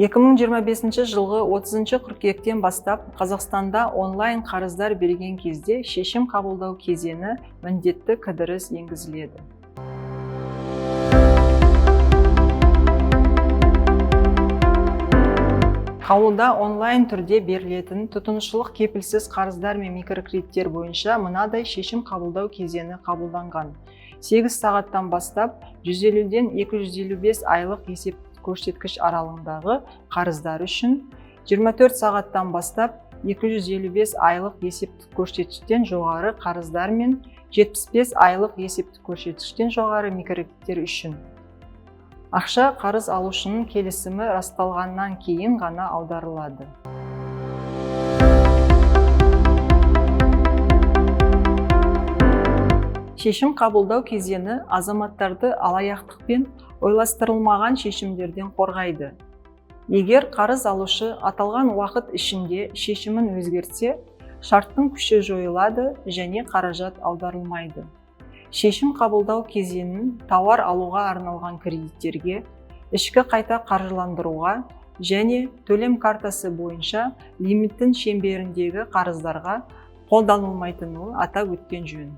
2025 жылғы 30 қыркүйектен бастап Қазақстанда онлайн қарыздар берген кезде шешім қабылдау кезеңі міндетті кідіріс енгізіледі. Қаулыда онлайн түрде берілетін тұтынушылық кепілсіз қарыздар мен микрокредиттер бойынша мынадай шешім қабылдау кезеңі қабылданған. 8 сағаттан бастап 150-ден 255 айлық есеп көрсеткіш аралығындағы қарыздар үшін, 24 сағаттан бастап 255 айлық есептік көрсеткіштен жоғары қарыздар мен 75 айлық есептік көрсеткіштен жоғары микрокредиттер үшін. Ақша қарыз алушының келісімі расталғаннан кейін ғана аударылады. Шешім қабылдау кезеңі азаматтарды алаяқтықпен ойластырылмаған шешімдерден қорғайды. Егер қарыз алушы аталған уақыт ішінде шешімін өзгертсе, шарттың күші жойылады және қаражат аударылмайды. Шешім қабылдау кезеңін тауар алуға арналған кредиттерге, ішкі қайта қаржыландыруға және төлем картасы бойынша лимиттің шеңберіндегі қарыздарға қолданылмайтынын атап өткен жөн.